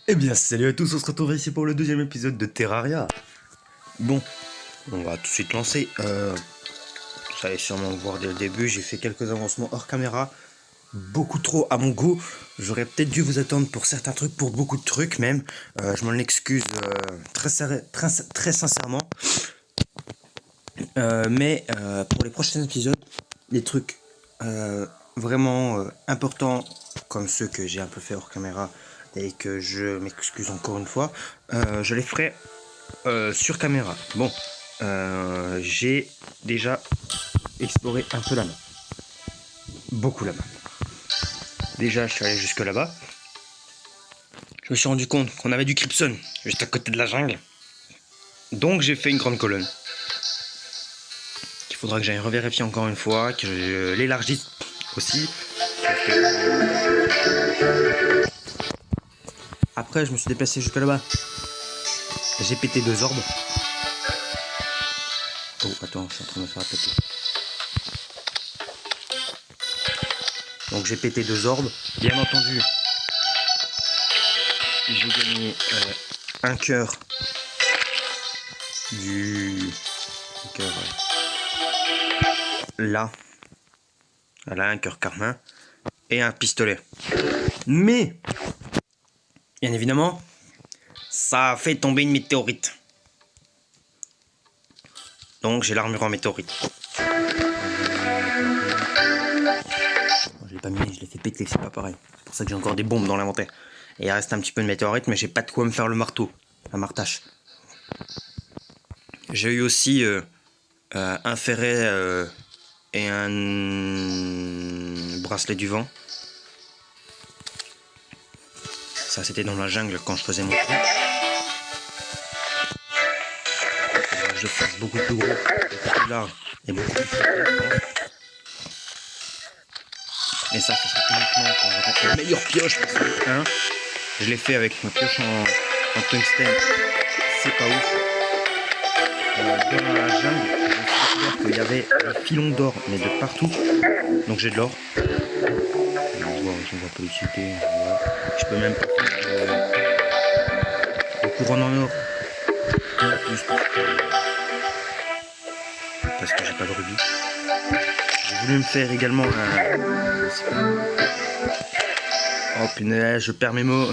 Eh bien, salut à tous, on se retrouve ici pour le deuxième épisode de Terraria. Bon, on va tout de suite lancer. Vous allez sûrement le voir dès le début, j'ai fait quelques avancements hors caméra. Beaucoup trop à mon goût. J'aurais peut-être dû vous attendre pour certains trucs, pour beaucoup de trucs même. Je m'en excuse très sincèrement. Mais pour les prochains épisodes, les trucs vraiment importants, comme ceux que j'ai un peu fait hors caméra et que je m'excuse encore une fois, je les ferai sur caméra. Bon, j'ai déjà exploré un peu la map. Beaucoup la map. Déjà, je suis allé jusque là-bas. Je me suis rendu compte qu'on avait du Crimson juste à côté de la jungle. Donc j'ai fait une grande colonne. Il faudra que j'aille revérifier encore une fois, que je l'élargisse aussi. Après, je me suis déplacé jusque là-bas. J'ai pété 2 orbes. Oh, attends, je suis en train de me faire péter. Donc j'ai pété 2 orbes. Bien entendu, j'ai gagné un cœur du cœur là. Voilà, un cœur carmin. Et un pistolet. Mais, bien évidemment, ça a fait tomber une météorite. Donc j'ai l'armure en météorite. Je l'ai pas mis, je l'ai fait péter, c'est pas pareil. C'est pour ça que j'ai encore des bombes dans l'inventaire. Et il reste un petit peu de météorite, mais j'ai pas de quoi me faire le marteau. La martache. J'ai eu aussi un ferret et un bracelet du vent. Ça c'était dans la jungle quand je faisais mon truc. Il faudra que je fasse beaucoup plus gros, beaucoup plus large et beaucoup plus fort. Et ça, ce sera uniquement quand j'aurai une meilleure pioche. Parce que, hein, je l'ai fait avec ma pioche en tungstène. C'est pas ouf. Dans la jungle, j'ai découvert qu'il y avait des filons d'or, mais de partout. Donc j'ai de l'or. On va pas l'utiliser. Voilà. Je peux même pas faire de couronne en or. Juste parce que j'ai pas de rubis. J'ai voulu me faire également un... Oh punaise, je perds mes mots.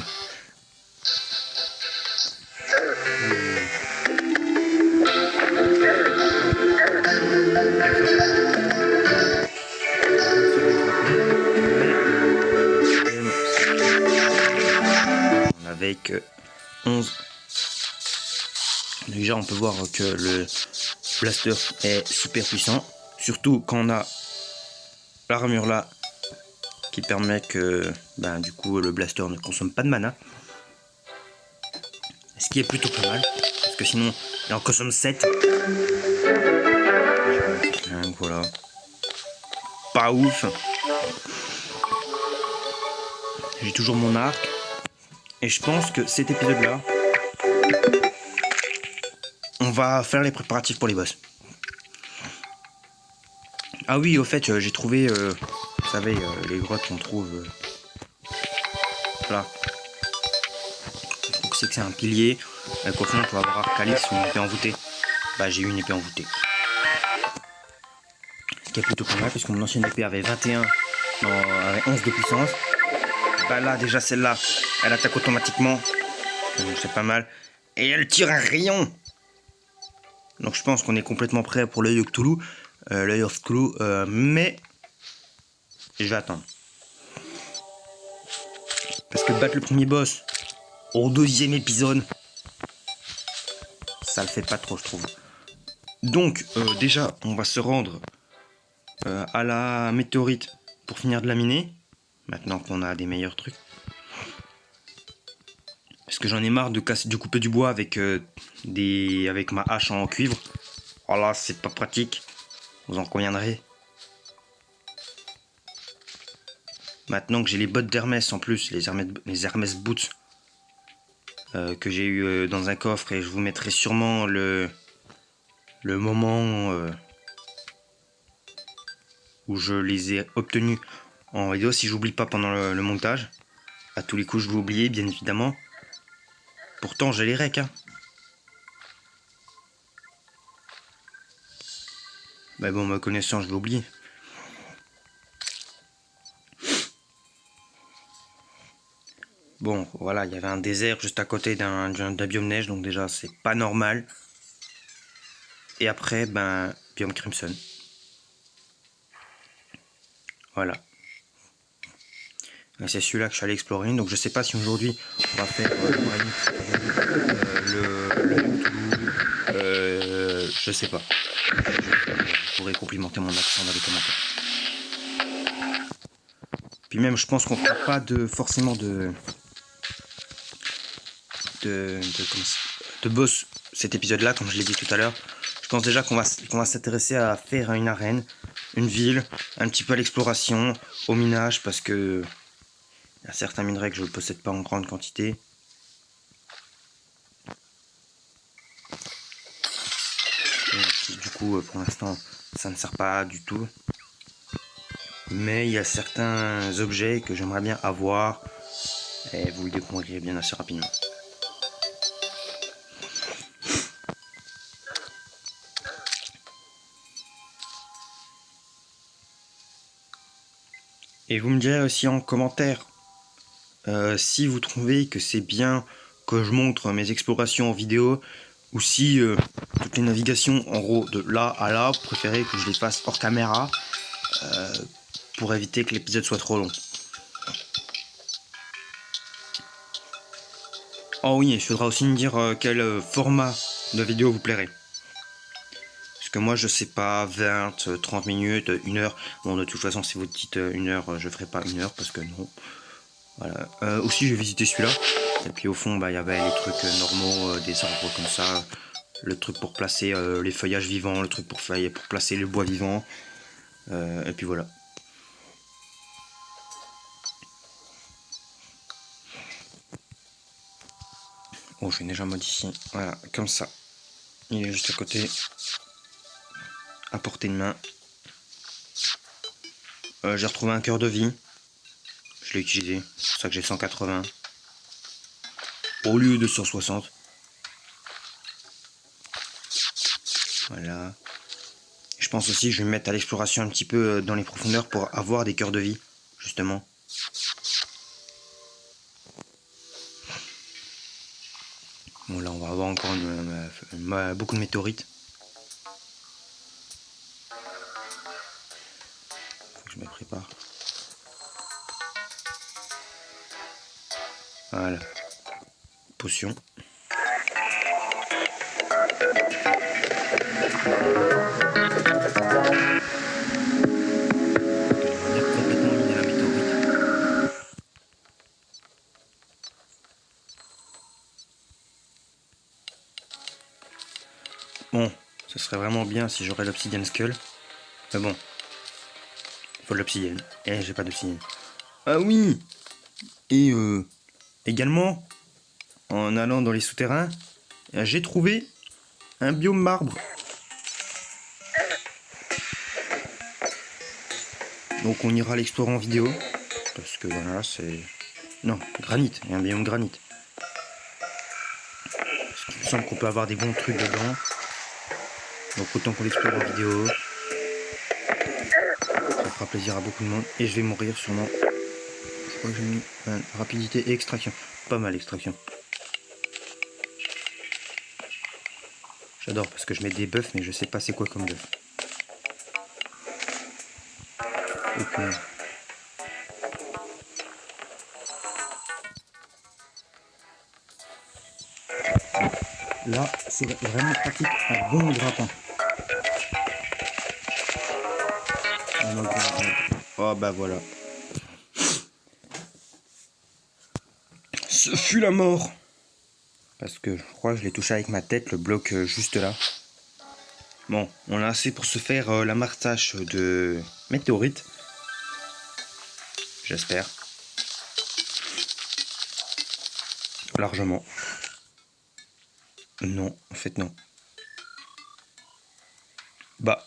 Avec 11. Déjà on peut voir que le blaster est super puissant. Surtout quand on a l'armure là qui permet que du coup le blaster ne consomme pas de mana. Ce qui est plutôt pas mal. Parce que sinon il en consomme 7. Donc voilà. Pas ouf. J'ai toujours mon arc. Et je pense que cet épisode là, on va faire les préparatifs pour les boss. Ah oui, au fait, j'ai trouvé, vous savez, les grottes qu'on trouve là. Je trouve que c'est un pilier. Qu'au fond, on peut avoir Arcalis ou une épée envoûtée. Bah, j'ai eu une épée envoûtée. Ce qui est plutôt pas mal, parce que mon ancienne épée avait 21, non, avait 11 de puissance. Bah là, déjà celle-là, elle attaque automatiquement. Donc c'est pas mal. Et elle tire un rayon. Donc je pense qu'on est complètement prêt pour l'œil of Cthulhu. L'œil of Cthulhu, mais je vais attendre. Parce que battre le premier boss au deuxième épisode, ça le fait pas trop, je trouve. Donc déjà, on va se rendre à la météorite pour finir de la miner. Maintenant qu'on a des meilleurs trucs. Parce que j'en ai marre de couper du bois avec, avec ma hache en cuivre. Oh là, c'est pas pratique. Vous en conviendrez. Maintenant que j'ai les bottes d'Hermès en plus, les Hermès Boots, que j'ai eu dans un coffre, et je vous mettrai sûrement le moment où je les ai obtenus en vidéo, si j'oublie pas pendant le montage. À tous les coups, je vais oublier, bien évidemment. Pourtant, j'ai les recs, hein. Mais bon, me connaissant, je vais oublier. Bon, voilà, il y avait un désert juste à côté d'un biome neige, donc déjà, c'est pas normal. Et après, ben, biome Crimson. Voilà. C'est celui-là que je suis allé explorer, donc je sais pas si aujourd'hui on va faire je sais pas. Vous pourrez complimenter mon accent dans les commentaires. Puis même, je pense qu'on fera pas forcément de boss cet épisode-là, comme je l'ai dit tout à l'heure. Je pense déjà qu'on va s'intéresser à faire une arène, une ville, un petit peu à l'exploration, au minage, parce que il y a certains minerais que je ne possède pas en grande quantité. Et du coup, pour l'instant, ça ne sert pas du tout. Mais il y a certains objets que j'aimerais bien avoir. Et vous le découvrirez bien assez rapidement. Et vous me direz aussi en commentaire si vous trouvez que c'est bien que je montre mes explorations en vidéo, ou si toutes les navigations en gros de là à là, vous préférez que je les fasse hors caméra pour éviter que l'épisode soit trop long. Oh oui, il faudra aussi me dire quel format de vidéo vous plairait. Parce que moi je sais pas, 20, 30 minutes, 1 heure. Bon, de toute façon, si vous dites 1 heure, je ferai pas 1 heure parce que non. Voilà. Aussi, j'ai visité celui-là. Et puis au fond, bah, y avait les trucs normaux, des arbres comme ça. Le truc pour placer les feuillages vivants, le truc pour placer le bois vivant. Et puis voilà. Oh, je vais déjà modifier. Voilà, comme ça. Il est juste à côté. À portée de main. J'ai retrouvé un cœur de vie. Je l'ai utilisé. C'est pour ça que j'ai 180. Au lieu de 160. Voilà. Je pense aussi que je vais me mettre à l'exploration un petit peu dans les profondeurs pour avoir des cœurs de vie, justement. Bon, là, on va avoir encore beaucoup de météorites. Faut que je me prépare. Voilà. Potion. Bon, ce serait vraiment bien si j'aurais l'obsidian skull. Mais bon, il faut de l'obsidienne. Et j'ai pas d'obsidienne. Ah oui. Et également, en allant dans les souterrains, j'ai trouvé un biome marbre. Donc on ira l'explorer en vidéo. Parce que voilà, c'est... Non, granit, il y a un biome granit. Parce qu'il me semble qu'on peut avoir des bons trucs dedans. Donc autant qu'on l'explore en vidéo. Ça fera plaisir à beaucoup de monde. Et je vais mourir sûrement. Je crois que j'ai mis rapidité et extraction. Pas mal extraction. J'adore parce que je mets des buffs mais je sais pas c'est quoi comme buff. Okay. Là, c'est vraiment pratique, un bon grappin. Oh bah voilà. Ce fut la mort. Parce que je crois que je l'ai touché avec ma tête, le bloc juste là. Bon, on a assez pour se faire la martache de météorite. J'espère. Largement. Non, en fait non. Bah.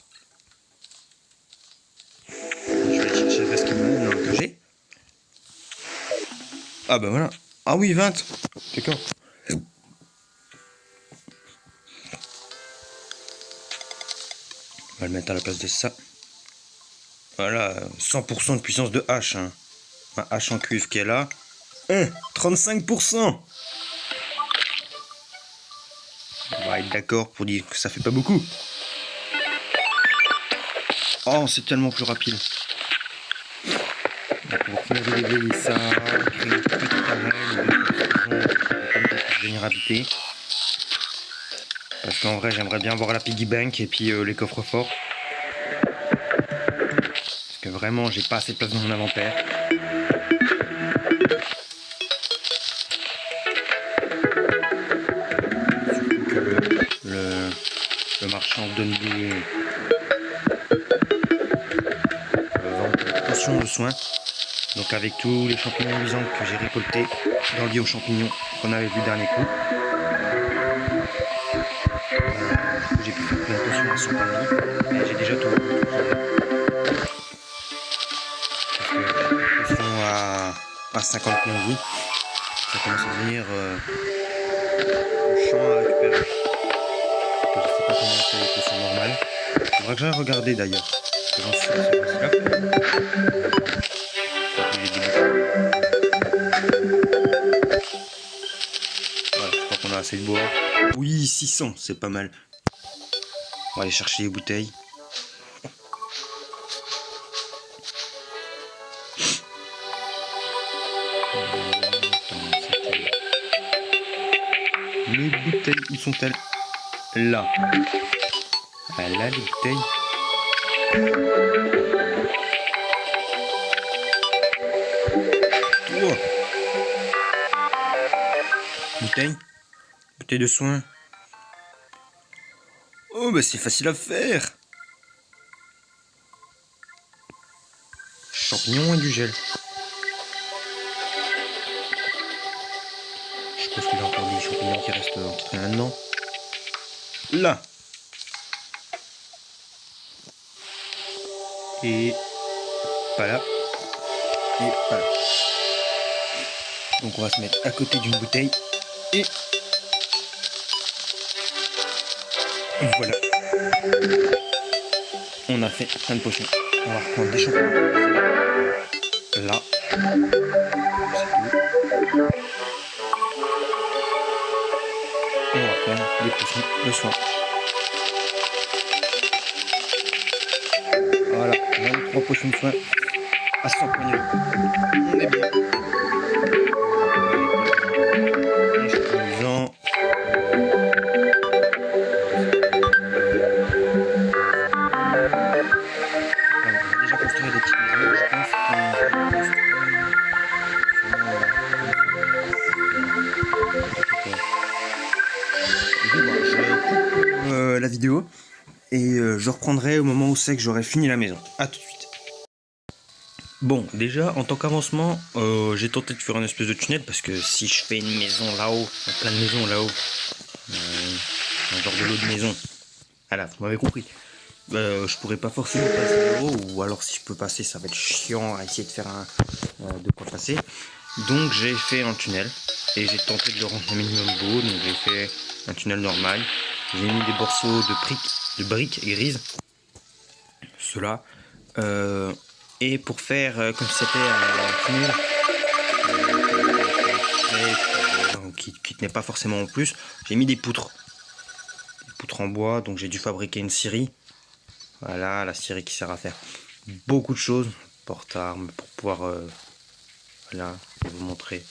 Je vais aller chercher le reste que j'ai. Ah bah voilà. Ah oui, 20. D'accord. va le mettre à la place de ça. Voilà, 100% de puissance de hache. Hein. Ma hache en cuivre qui est là. 35%. On va être d'accord pour dire que ça fait pas beaucoup. Oh, c'est tellement plus rapide. Pour finir de réveiller ça, créer une petite arène, de généralité. Parce qu'en vrai, j'aimerais bien voir la piggy bank et puis les coffres forts. Parce que vraiment, j'ai pas assez de place dans mon inventaire. Surtout que le marchand donne des potions de soins. Donc avec tous les champignons luisants que j'ai récoltés dans le bio champignons qu'on avait vu le dernier coup. J'ai pu faire plein de potions à 100 points de vie, mais j'ai déjà tout. Parce que les potions à 50 points de vie, ça commence à devenir chiant à récupérer. Je sais pas comment c'est les potions normales. Il faudra que j'aille regarder d'ailleurs. J'en suis sûr que c'est facile à faire. Voilà, je crois qu'on a assez de bois. Oui, 600, c'est pas mal. On va aller chercher les bouteilles. Les bouteilles, où sont-elles? Là. Ah là, les bouteilles. Oh. Bouteille. Bouteille de soins. Oh, bah c'est facile à faire. Champignons et du gel. Je pense qu'il y a encore des champignons qui restent là-dedans. Là. Et pas là. Et pas là. Donc on va se mettre à côté d'une bouteille. Et voilà. On a fait plein de potions. On va reprendre des champignons. Là. On va faire des potions de soin. Voilà, 23 potions de soin à 100 points de vie. On est bien. Amusant. On va déjà construire des petites maisons, je pense qu'on va construire la vidéo et je reprendrai au moment où c'est que j'aurai fini la maison. A tout de suite. Bon, déjà en tant qu'avancement, j'ai tenté de faire une espèce de tunnel parce que si je fais une maison là-haut, plein de maisons là-haut, un genre de lot de maison, voilà, vous m'avez compris. Je pourrais pas forcément passer là-haut, ou alors si je peux passer, ça va être chiant à essayer de faire de quoi passer. Donc j'ai fait un tunnel et j'ai tenté de le rendre un minimum beau. Donc j'ai fait un tunnel normal. J'ai mis des morceaux de briques grises. Cela. Et pour faire comme si c'était un tunnel qui tenait pas forcément en plus, j'ai mis des poutres. Des poutres en bois, donc j'ai dû fabriquer une scierie. Voilà, la scierie qui sert à faire beaucoup de choses. Porte-armes pour pouvoir... voilà, je vais vous montrer.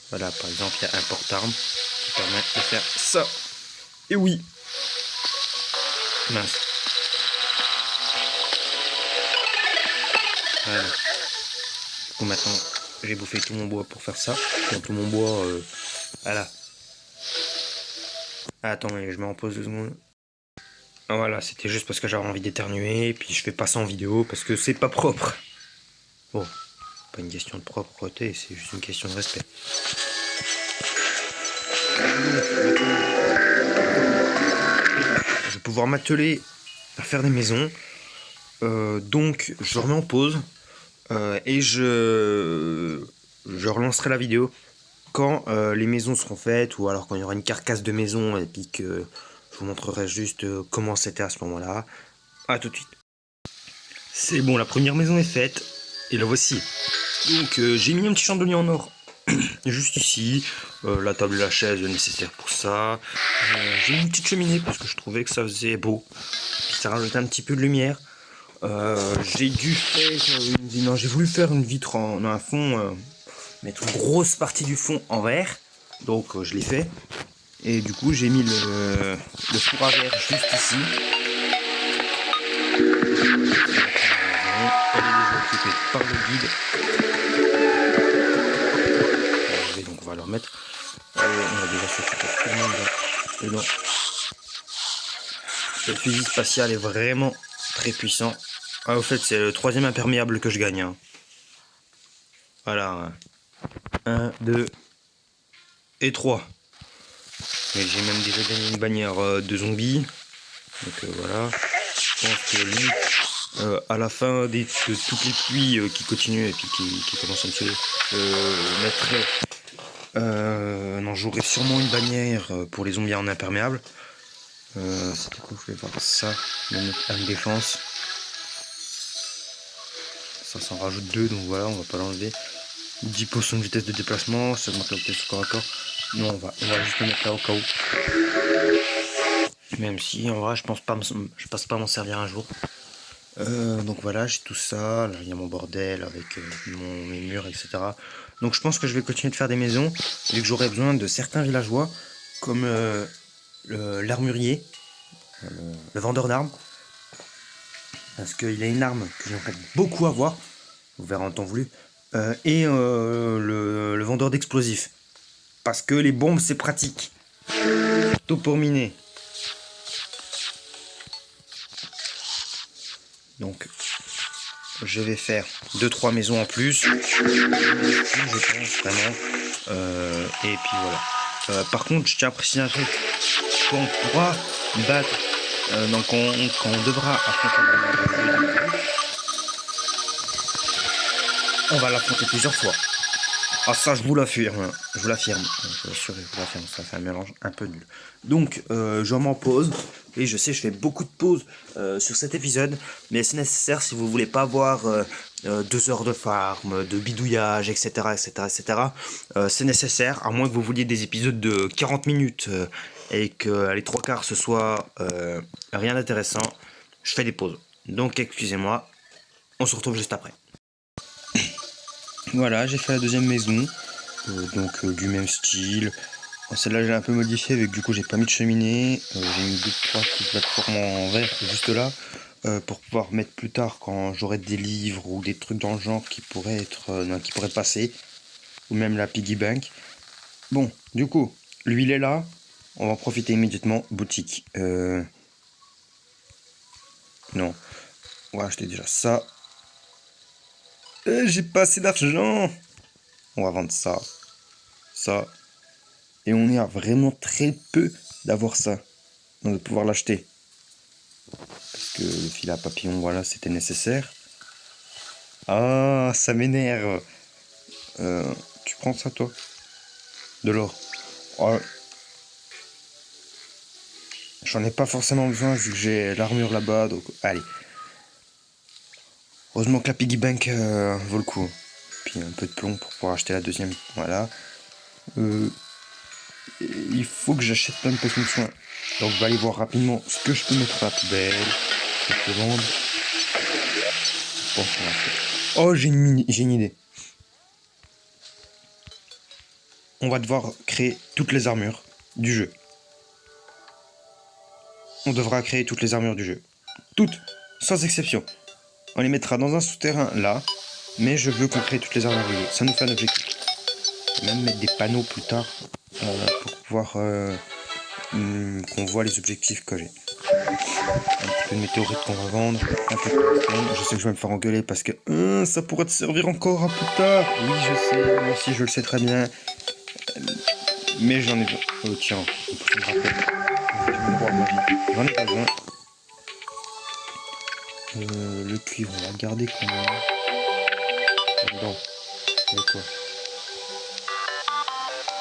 Voilà, par exemple, il y a un porte-armes qui permet de faire ça. Et oui. Mince. Voilà. Du coup, maintenant, j'ai bouffé tout mon bois pour faire ça. Donc, tout mon bois, voilà. Attends, je me repose 2 secondes. Voilà, c'était juste parce que j'avais envie d'éternuer, puis je fais pas ça en vidéo parce que c'est pas propre. Bon, pas une question de propreté, c'est juste une question de respect. Je vais pouvoir m'atteler à faire des maisons. Donc, je remets en pause et je relancerai la vidéo quand les maisons seront faites ou alors quand il y aura une carcasse de maison et puis que Je vous montrerai juste comment c'était à ce moment-là. A tout de suite. C'est bon, la première maison est faite. Et la voici. Donc j'ai mis un petit chandelier en or juste ici. La table et la chaise nécessaires pour ça. J'ai mis une petite cheminée parce que je trouvais que ça faisait beau. Puis ça rajoutait un petit peu de lumière. J'ai dû faire non, j'ai voulu faire une vitre en un fond, mettre une grosse partie du fond en verre. Donc je l'ai fait. Et du coup j'ai mis le four à verre juste ici. Elle est déjà occupée par le guide. Donc on va le remettre. On va déjà s'occuper de tout le monde dedans. Le fusil spatial est vraiment très puissant. Ah, au fait, c'est le 3e imperméable que je gagne. Hein. Voilà. 1, 2 et 3. Mais j'ai même déjà gagné une bannière de zombies. Donc voilà. Je pense que lui, à la fin de toutes les pluies qui continuent et puis qui commencent un petit peu mettrait. Non, j'aurai sûrement une bannière pour les zombies en imperméable. C'était quoi, je vais voir ça. Une défense. Ça s'en rajoute 2, donc voilà, on va pas l'enlever. 10% de vitesse de déplacement, ça augmente la vitesse corps à corps. Non, on va juste le mettre là au cas où. Même si en vrai, je pense pas m'en servir un jour. Donc voilà, j'ai tout ça. Là, il y a mon bordel avec mes murs, etc. Donc je pense que je vais continuer de faire des maisons, vu que j'aurai besoin de certains villageois, comme l'armurier, le vendeur d'armes. Parce qu'il a une arme que j'aimerais beaucoup avoir. Vous verrez en temps voulu. Et le vendeur d'explosifs. Parce que les bombes, c'est pratique. Tout pour miner. Donc, je vais faire 2-3 maisons en plus. Je pense vraiment. Et puis voilà. Par contre, je tiens à préciser un truc. Quand on pourra battre, donc quand on devra affronter on va l'affronter plusieurs fois. Ah ça je vous l'affirme, je vous l'affirme, ça fait un mélange un peu nul. Donc je m'en pause, et je sais je fais beaucoup de pauses sur cet épisode, mais c'est nécessaire si vous voulez pas avoir 2 heures de farm, de bidouillage, etc. C'est nécessaire, à moins que vous vouliez des épisodes de 40 minutes et que les 3 quarts ce soit rien d'intéressant, je fais des pauses. Donc excusez-moi, on se retrouve juste après. Voilà, j'ai fait la 2e maison, du même style. Celle-là j'ai un peu modifié avec du coup j'ai pas mis de cheminée, j'ai mis 2-3 petites plateformes en verre juste là, pour pouvoir mettre plus tard quand j'aurai des livres ou des trucs dans le genre qui pourraient qui pourraient passer, ou même la piggy bank. Bon, du coup, l'huile est là, on va en profiter immédiatement. Boutique, non, on va acheter déjà ça. J'ai pas assez d'argent. On va vendre ça. Et on est à vraiment très peu d'avoir ça. Donc de pouvoir l'acheter. Parce que le fil à papillon, voilà, c'était nécessaire. Ah, ça m'énerve. Tu prends ça, toi? De l'or. Oh. J'en ai pas forcément besoin vu que j'ai l'armure là-bas. Donc, allez. Heureusement que la piggy bank vaut le coup. Puis un peu de plomb pour pouvoir acheter la 2e. Voilà. Il faut que j'achète plein de potions de soins. Donc je vais aller voir rapidement ce que je peux mettre à la poubelle. Ce que je peux vendre. Bon, oh, j'ai une idée. On va devoir créer toutes les armures du jeu. On devra créer toutes les armures du jeu. Toutes, sans exception. On les mettra dans un souterrain là. Mais je veux qu'on crée toutes les armures du jeu. Ça nous fait un objectif. Même mettre des panneaux plus tard pour pouvoir qu'on voit les objectifs que j'ai. Un petit peu de météorites qu'on va vendre, un peu de tungstène. Je sais que je vais me faire engueuler parce que ça pourrait te servir encore à plus tard. Oui, je sais, moi aussi je le sais très bien. Mais j'en ai besoin. Oh tiens, je me rappelle. J'en ai pas besoin. Le cuivre, on va le garder quand même. Là-dedans, avec quoi?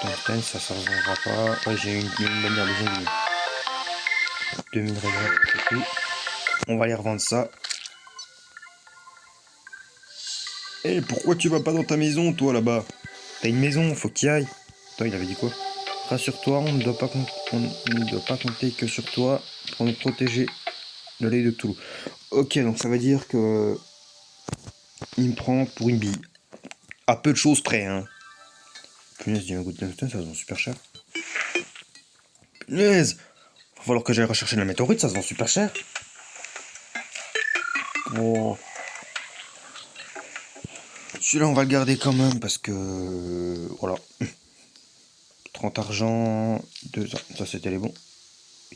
Tungstène, ça ne se revendra pas. Ouais, j'ai une bannière de zombies. 2000 regrets, c'est tout. On va aller revendre ça. Et pourquoi tu vas pas dans ta maison, toi, là-bas? T'as une maison, faut que tu y ailles. Toi, il avait dit quoi? Rassure-toi, on ne doit pas compter que sur toi pour nous protéger de l'œil de Cthulhu. Ok, donc ça veut dire que il me prend pour une bille. À peu de choses près, hein. Punaise, dis un goût de tungstène, ça se vend super cher. Punaise! Va falloir que j'aille rechercher la météorite, ça se vend super cher. Oh. Celui-là, on va le garder quand même parce que. Voilà. 30 argent, 2 ans. Ça, c'était les bons.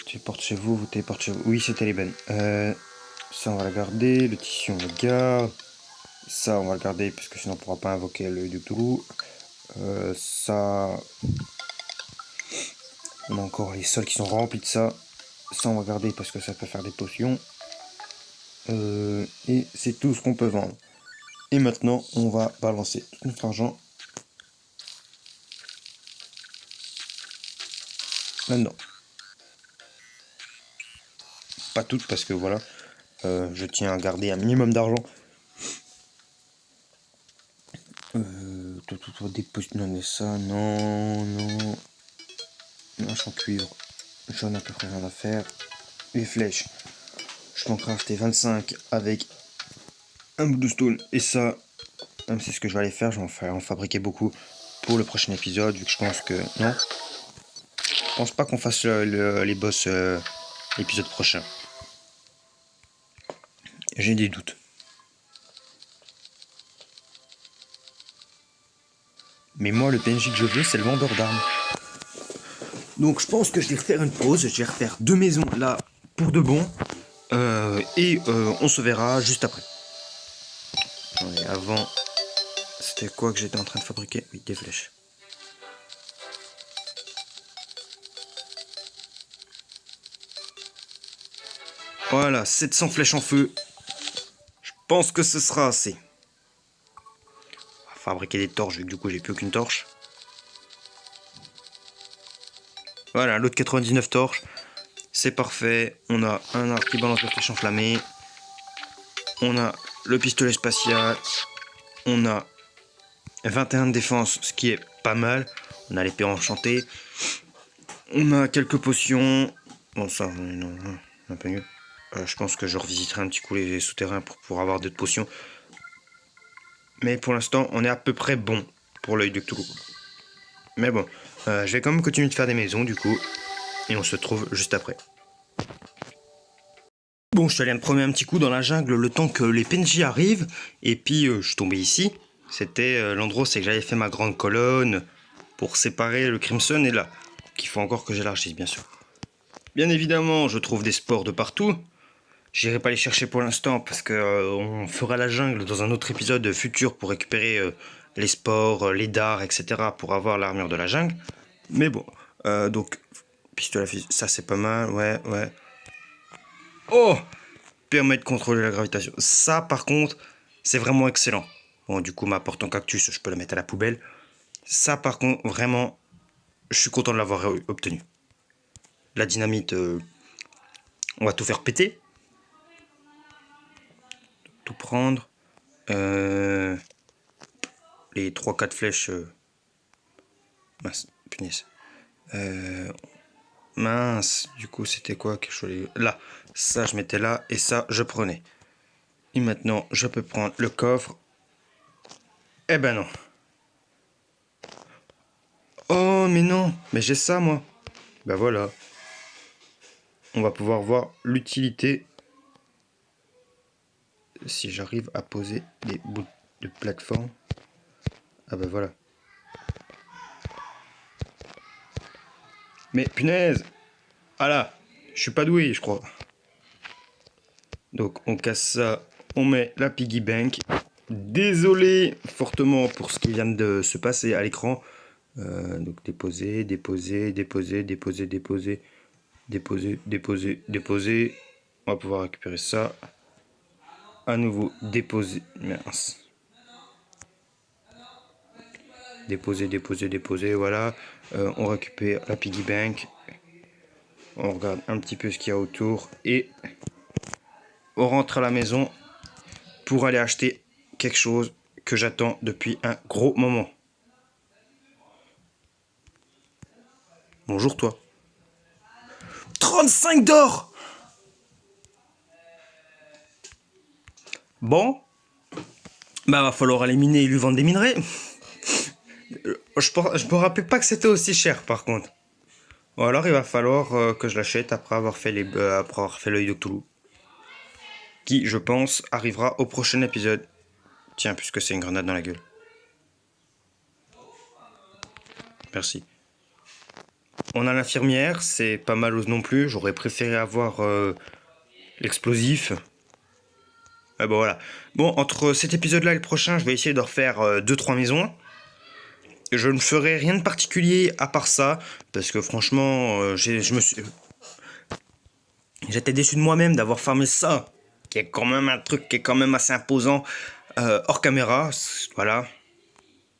Téléporte chez vous, vous téléporte chez vous. Oui, c'était les bennes. Ça, on va la garder. Le tissu, on le garde. Ça, on va le garder parce que sinon, on pourra pas invoquer l'œil de Cthulhu. Ça. On a encore les sols qui sont remplis de ça. Ça, on va garder parce que ça peut faire des potions. Et c'est tout ce qu'on peut vendre. Et maintenant, on va balancer tout notre argent là-dedans. Pas toutes parce que voilà, je tiens à garder un minimum d'argent. Des potions, non, ça, non, non. Manche en cuivre, j'en ai à peu près rien à faire. Les flèches, je peux en crafter 25 avec un bout de stone. Et ça, c'est ce que je vais aller faire, je vais en fabriquer beaucoup pour le prochain épisode, vu que je pense que... Non, je pense pas qu'on fasse les boss l'épisode prochain. J'ai des doutes. Mais moi, le PNJ que je veux, c'est le vendeur d'armes. Donc je pense que je vais refaire une pause, je vais refaire 2 maisons là pour de bon. On se verra juste après. Attendez, avant, c'était quoi que j'étais en train de fabriquer? Oui, des flèches. Voilà, 700 flèches en feu. Je pense que ce sera assez. On va fabriquer des torches, vu que du coup j'ai plus aucune torche. Voilà, l'autre 99 torches. C'est parfait. On a un arc qui balance la flèche enflammée. On a le pistolet spatial. On a 21 de défense, ce qui est pas mal. On a l'épée enchantée. On a quelques potions. Bon, ça, non, un peu mieux. Je pense que je revisiterai un petit coup les souterrains pour avoir d'autres potions. Mais pour l'instant, on est à peu près bon pour l'œil de Cthulhu. Mais bon, je vais quand même continuer de faire des maisons du coup. Et on se retrouve juste après. Bon, je suis allé me promener un petit coup dans la jungle le temps que les PNJ arrivent. Et puis, je suis tombé ici. C'était l'endroit où c'est que j'avais fait ma grande colonne pour séparer le Crimson et là. Qu'il faut encore que j'élargisse, bien sûr. Bien évidemment, je trouve des spores de partout. J'irai pas les chercher pour l'instant parce que on fera la jungle dans un autre épisode futur pour récupérer les spores, les dards, etc. pour avoir l'armure de la jungle. Mais bon, donc pistolet à fusil, ça c'est pas mal, ouais. Oh, permet de contrôler la gravitation. Ça par contre, c'est vraiment excellent. Bon, du coup, ma porte en cactus, je peux la mettre à la poubelle. Ça par contre, vraiment, je suis content de l'avoir obtenu. La dynamite, on va tout faire péter. Tout prendre. Les 3-4 flèches. Mince, punaise. Mince, du coup, c'était quoi quelque chose là, ça je mettais là et ça je prenais. Et maintenant, je peux prendre le coffre. Eh ben non. Oh, mais non, mais j'ai ça moi. Ben voilà. On va pouvoir voir l'utilité si j'arrive à poser des bouts de plateforme. Ah ben voilà. Mais punaise. Ah là, je suis pas doué, je crois. Donc on casse ça, on met la piggy bank. Désolé fortement pour ce qui vient de se passer à l'écran. Donc déposer. On va pouvoir récupérer ça. À nouveau déposer. Mince. Déposer, voilà. On récupère la piggy bank. On regarde un petit peu ce qu'il y a autour et on rentre à la maison pour aller acheter quelque chose que j'attends depuis un gros moment. Bonjour toi. 35 d'or. Bon, bah va falloir aller miner et lui vendre des minerais. Je me rappelle pas que c'était aussi cher par contre. Ou alors il va falloir que je l'achète après avoir fait l'œil de Cthulhu. Qui, je pense, arrivera au prochain épisode. Tiens, puisque c'est une grenade dans la gueule. Merci. On a l'infirmière, c'est pas mal non plus. J'aurais préféré avoir l'explosif. Ah bah voilà. Bon, entre cet épisode-là et le prochain, je vais essayer de refaire 2-3 maisons. Je ne ferai rien de particulier à part ça, parce que franchement, j'étais déçu de moi-même d'avoir farmé ça, qui est quand même un truc qui est quand même assez imposant hors caméra. Voilà,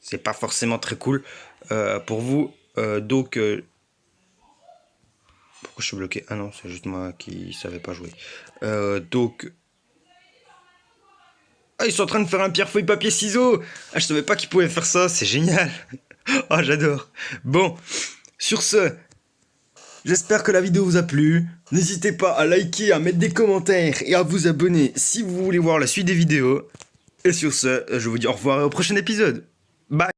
c'est pas forcément très cool pour vous. Donc, pourquoi je suis bloqué? Ah non, c'est juste moi qui savais pas jouer. Donc, ah, ils sont en train de faire un pierre feuille papier ciseaux. Ah, je savais pas qu'ils pouvaient faire ça, c'est génial. Ah, j'adore. Bon, sur ce, j'espère que la vidéo vous a plu. N'hésitez pas à liker, à mettre des commentaires et à vous abonner si vous voulez voir la suite des vidéos. Et sur ce, je vous dis au revoir et au prochain épisode. Bye.